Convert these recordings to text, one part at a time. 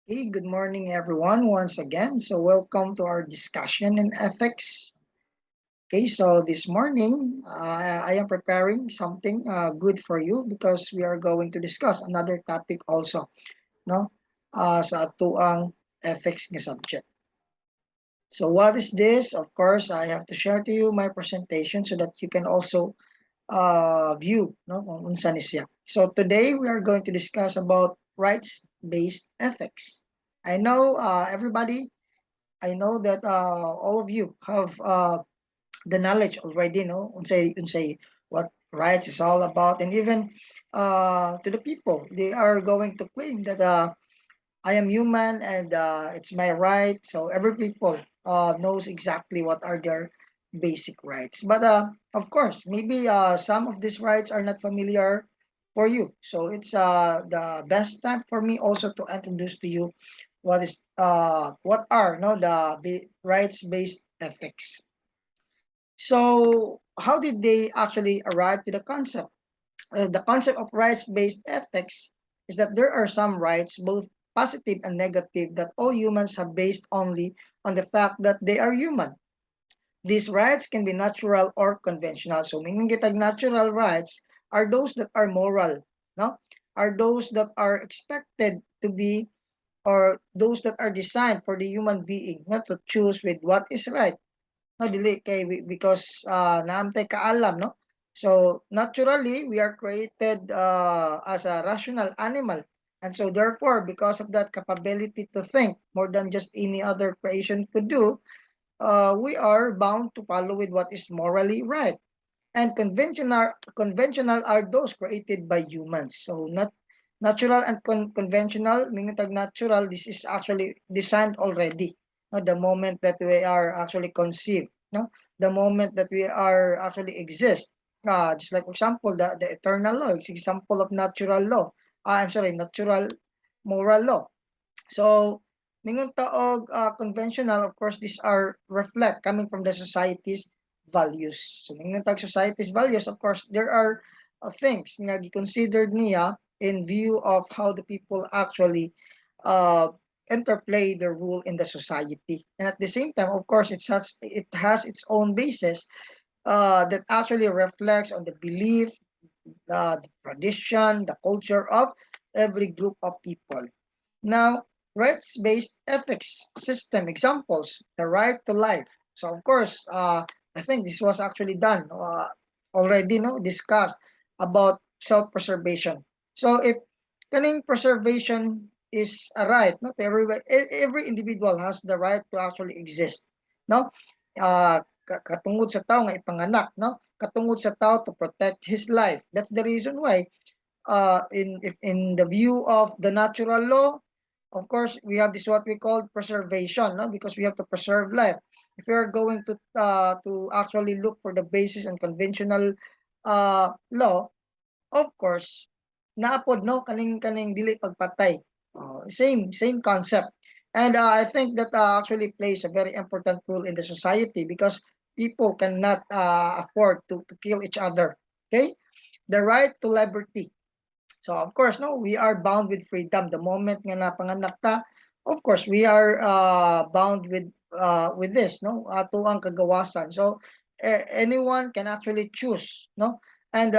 Hey, good morning, everyone, once again. So, welcome to our discussion in ethics. Okay, so this morning, I am preparing something good for you because we are going to discuss another topic also, no? Sa atuang ethics nga subject. So, what is this? Of course, I have to share to you my presentation so that you can also view, no, kung unsa ni siya. So, today we are going to discuss about rights-based ethics. I know everybody I know that all of you have the knowledge already, no? Unsay what rights is all about, and even to the people, they are going to claim that I am human and it's my right. So every people knows exactly what are their basic rights. But of course, maybe some of these rights are not familiar for you. So it's the best time for me also to introduce to you what are no rights based ethics. So how did they actually arrive to the concept? The concept of rights based ethics is that there are some rights, both positive and negative, that all humans have based only on the fact that they are human. These rights can be natural or conventional. So meaning gitag natural rights are those that are moral, no? Are those that are expected to be, or those that are designed for the human being not to choose with what is right, no, dili kay because naamtay kaalam, no? So naturally we are created as a rational animal, and so therefore because of that capability to think more than just any other creation could do, we are bound to follow with what is morally right. And conventional are those created by humans. So not natural and conventional, meaning tag natural, this is actually designed already. No, the moment that we are actually conceived, no, the moment that we are actually exist. Just like for example, the eternal law is example of natural law. I'm sorry, natural moral law. So, mingon taog conventional, of course, these are reflect coming from the society's values. So, mingon tag society's values, of course, there are things nga considered niya in view of how the people actually uh, interplay the rule in the society. And at the same time, of course, it has its own basis that actually reflects on the belief, the tradition, the culture of every group of people. Now, rights-based ethics system examples, the right to life. So of course, I think this was actually done already, no, discussed about self-preservation. So if kaning preservation is a right, no, to every individual has the right to actually exist, no, katungod sa tao nga ipanganak, no, katungod sa tao to protect his life. That's the reason why in the view of the natural law, of course, we have this what we call preservation, no? Because we have to preserve life. If we are going to actually look for the basis and conventional law, of course, naapod no kaning dili pagpatay. Same concept. And I think that actually plays a very important role in the society because people cannot afford to kill each other. Okay? The right to liberty. So of course, no, we are bound with freedom. The moment nga napanganak ta, of course, we are bound with this, no, ato ang kagawasan. So anyone can actually choose, no, and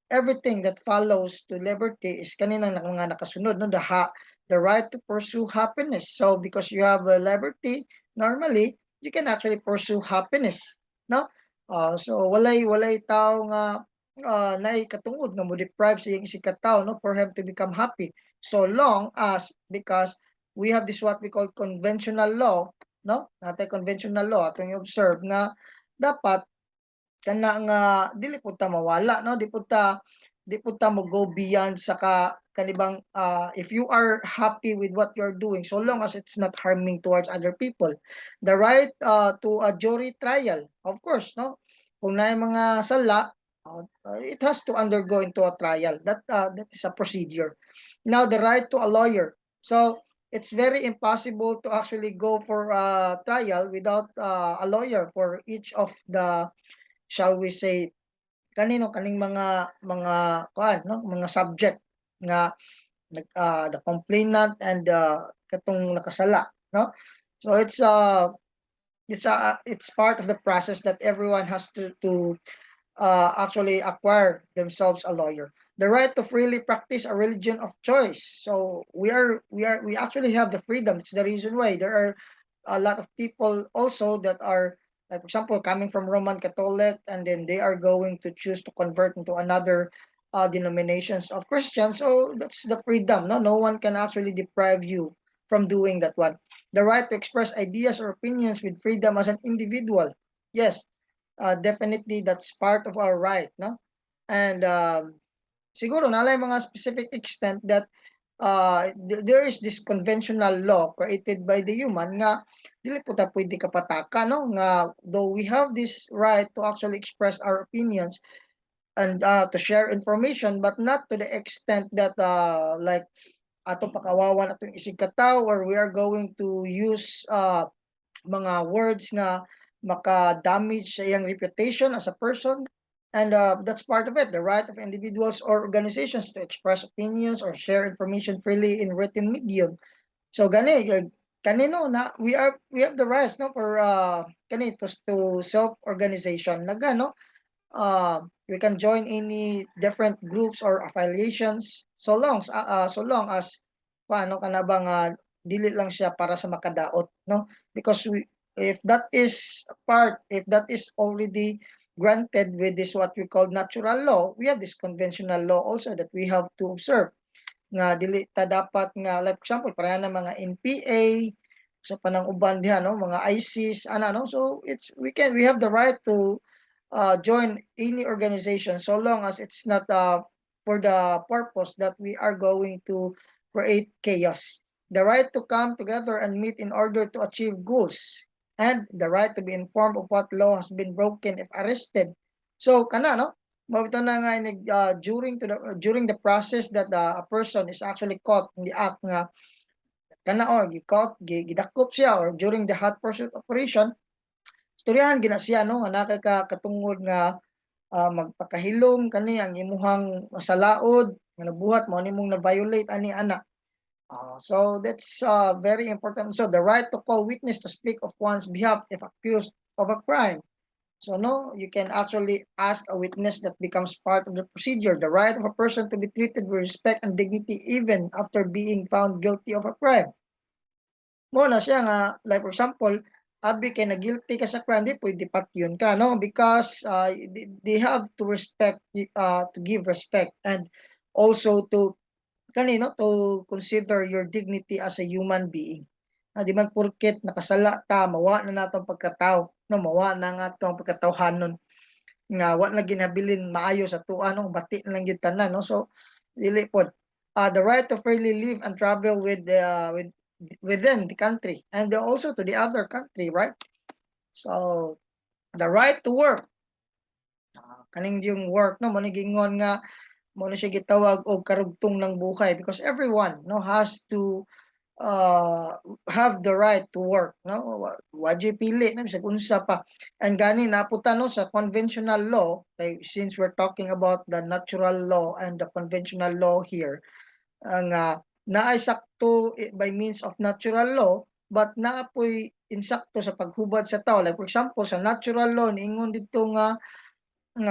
everything that follows to liberty is kaninang mga nakasunod, no, the right to pursue happiness. So because you have a liberty, normally you can actually pursue happiness, no. So walay tao nga naay katungod nga mo deprive sa iyang isig katawo, no, for him to become happy, so long as because we have this what we call conventional law, no, natay conventional law atong i-observe nga dapat kana nga dili pud ta mawala, no, di pud ta mo go beyond sa kanibang if you are happy with what you're doing so long as it's not harming towards other people. The right to a jury trial, of course, no, kung naay mga sala, it has to undergo into a trial. That is a procedure. Now the right to a lawyer. So it's very impossible to actually go for a trial without a lawyer for each of the, shall we say, kaning mga kuan, no, mga subject nga the complainant and katong nakasala, no? So it's part of the process that everyone has to actually acquire themselves a lawyer. The right to freely practice a religion of choice. So we actually have the freedom. It's the reason why there are a lot of people also that are, like, for example, coming from Roman Catholic, and then they are going to choose to convert into another denominations of Christians. So that's the freedom. No, no one can actually deprive you from doing that one. The right to express ideas or opinions with freedom as an individual. Yes, definitely that's part of our right, no? And siguro nalay mga specific extent that there is this conventional law created by the human nga dili po ta pwede kapataka, no, nga though we have this right to actually express our opinions and to share information, but not to the extent that like ato pakawawan atong isig katawo, or we are going to use mga words nga maka-damage sa iyang reputation as a person. And that's part of it, the right of individuals or organizations to express opinions or share information freely in written medium. So gani, kanino na we have the rights, no, for kani to self organization na gano, we can join any different groups or affiliations so long as paano ka na ba nga dili lang siya para sa makadaot, no, because if that is already granted with this what we call natural law, we have this conventional law also that we have to observe nga dili ta dapat nga, like example para na mga NPA sa panang uban diha, no, mga ISIS ana, no. So we have the right to join any organization so long as it's not for the purpose that we are going to create chaos. The right to come together and meet in order to achieve goals, and the right to be informed of what law has been broken if arrested. So kana, no, mabito na nga during the process that a person is actually caught in the act nga kana, o gidakop siya, or during the hot pursuit operation, istoryahan gina siya, no, nga nakay ka katungod nga magpakahilom kani ang imuhang masalaod nga nabuhat mo nimong na-violate ani ana. So that's very important. So the right to call witness to speak of one's behalf if accused of a crime. So no, you can actually ask a witness that becomes part of the procedure. The right of a person to be treated with respect and dignity even after being found guilty of a crime. Mo na siya nga, like for example, abi kay na guilty ka sa crime, di pwede patyon ka, no, because they have to respect, to give respect, and also to kanino to consider your dignity as a human being. Di man porket nakasala ta mawa na natong pagkatao, no, mawa na nga atong pagkatawhanon nga wa na ginabilin maayo sa tuwa, no, bati na lang gyud tanan, no. So dili pod the right to freely live and travel with within the country and also to the other country, right? So the right to work, kaning yung work, no, mo gingon nga mo na siya gitawag og karugtong ng buhay, because everyone, no, has to uh, have the right to work, no, wadyo pili na bisag unsa pa. And gani naputa, no, sa conventional law, like, since we're talking about the natural law and the conventional law here, ang naay sakto by means of natural law, but naapoy insakto sa paghubad sa tao. Like for example, sa natural law niingon dito nga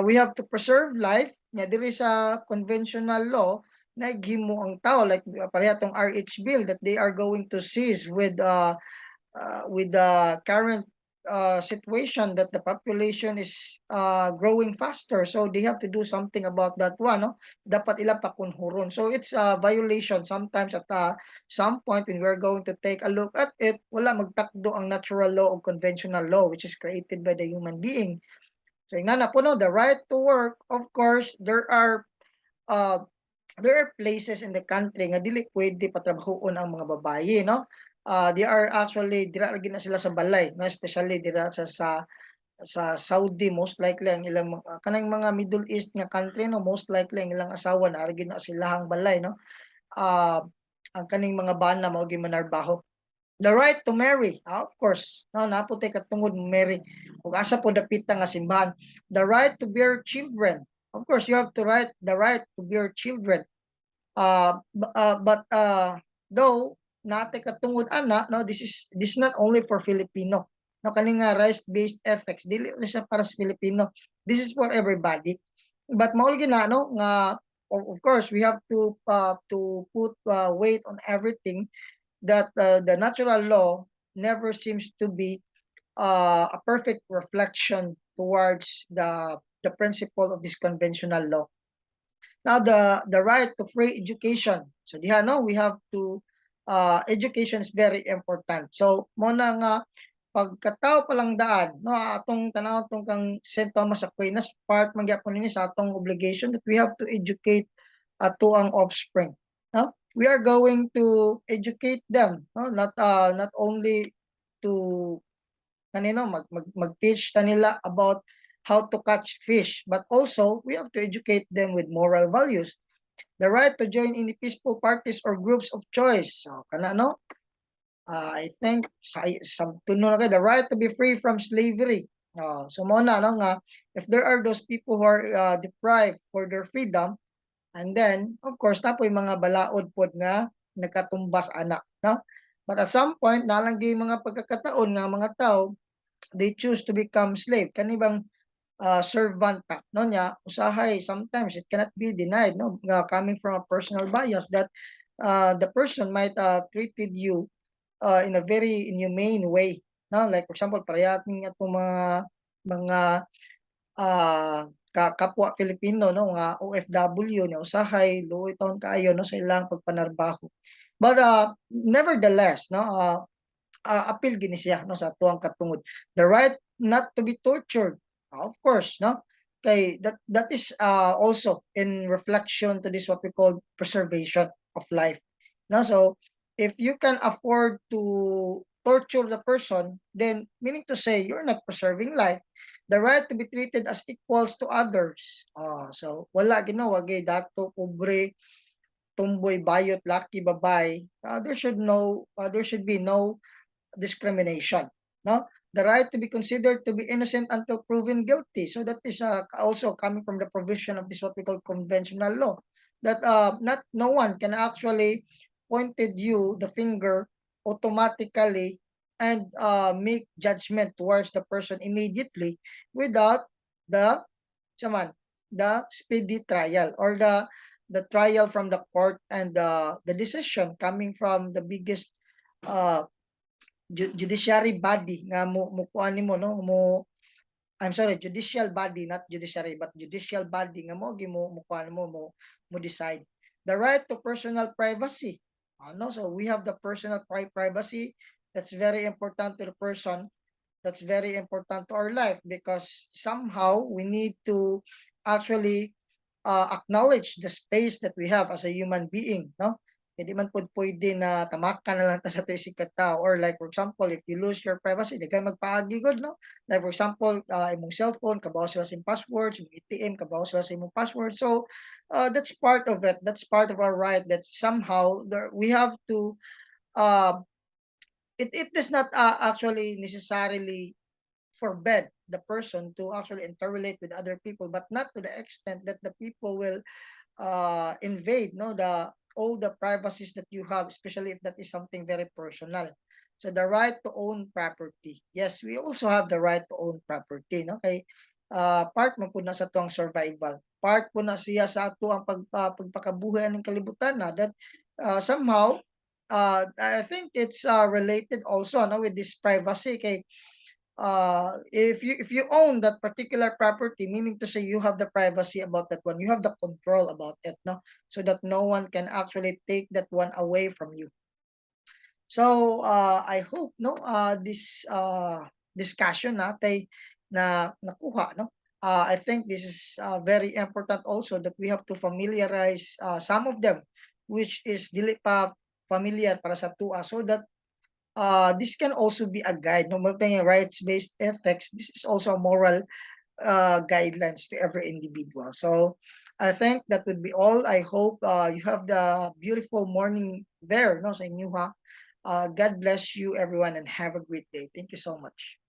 we have to preserve life, nya diri sa conventional law naghimo ang tao, like pareha tong RH bill that they are going to seize with the current situation that the population is growing faster. So they have to do something about that one, no? Dapat ilang pakunhuron. So it's a violation sometimes at some point when we're going to take a look at it, wala magtakdo ang natural law o conventional law which is created by the human being. So nga na po, no, the right to work, of course, uh, there are places in the country nga dili pwede patrabahoon ang mga babaye, no? They are actually dira lagi na sila sa balay, no? Especially dira sa Saudi, most likely ang ilang kanang mga Middle East nga country, no, most likely ang ilang asawa na lagi na silahang balay, no? Ang kaning mga bana mao gi manarbaho. The right to marry, of course, no, naputi katungod marry ug asa po dapita nga simbahan. The right to bear children, of course, you have to right the right to bear children. But though nate katungod ana, no, this is not only for Filipino. No, kani nga rights-based ethics dili na siya para sa Filipino. This is for everybody. But mao gyud na no nga, of course we have to put weight on everything, that the natural law never seems to be a perfect reflection towards the principle of this conventional law. Now, the right to free education. So diha no, we have to education is very important. So mo na nga pagkatao palang daan no, atong tanaw tong kang St. Thomas Aquinas, part man gyapon ini sa atong obligation that we have to educate to ang offspring. No? We are going to educate them, no? Not only to kanino mag-teach nila about how to catch fish, but also we have to educate them with moral values. The right to join in the peaceful parties or groups of choice. So, kana no? I think sa tuno na kay the right to be free from slavery. So mo na no nga, if there are those people who are deprived for their freedom, and then of course tapoy mga balaod pod nga nagkatumbas anak, no? But at some point nalang gyud mga pagkakataon nga mga tao they choose to become slave. Kani bang servant no nya usahay sometimes it cannot be denied no nga coming from a personal bias that the person might treated you in a very inhumane way, no, like for example parayating atong mga kapwa Filipino no nga OFW na usahay luoy taon kaayo no sa ilang pagpanarbaho, but nevertheless no, appeal gini siya no sa tuwang katungod the right not to be tortured. Of course no, kay that is also in reflection to this what we call preservation of life, no. So if you can afford to torture the person, then meaning to say you're not preserving life. The right to be treated as equals to others. So wala ginawa gay dato pobre tumboy bayot laki babay, there should be no discrimination, no. The right to be considered to be innocent until proven guilty. So that is also coming from the provision of this what we call conventional law, that not no one can actually pointed you the finger automatically and make judgment towards the person immediately without the saman the speedy trial, or the trial from the court, and the decision coming from the biggest uh, judiciary body nga mo kuan nimo no mo, I'm sorry, judicial body, not judiciary, but judicial body nga mo gi mo kuan mo decide. The right to personal privacy. No, so we have the personal privacy that's very important to the person, that's very important to our life, because somehow we need to actually acknowledge the space that we have as a human being, no? Hindi man po pwede na tamakan na lang ta sa sikat tao, or like for example, if you lose your privacy, di ka magpaagi god, no? Like for example, imong cellphone, kabaw sila sa imong passwords, imong ATM, kabaw sila sa imong password. So, that's part of it. That's part of our right that somehow we have to, uh, it does not actually necessarily forbid the person to actually interrelate with other people, but not to the extent that the people will invade no the all the privacies that you have, especially if that is something very personal. So the right to own property, yes, we also have the right to own property, no, kay part man po na sa tuang survival, part po na siya sa ato ang pagpakabuhay ng kalibutan na that somehow I think it's related also no with this privacy, kay if you own that particular property, meaning to say you have the privacy about that one, you have the control about it, no, so that no one can actually take that one away from you. So I hope no this discussion natay na nakuha, no. I think this is very important also that we have to familiarize some of them which is dili pa familiar para sa tua, so that this can also be a guide. No, rights-based ethics, this is also a moral guidelines to every individual. So I think that would be all. I hope you have the beautiful morning there, no, sa inyo ha. God bless you, everyone, and have a great day. Thank you so much.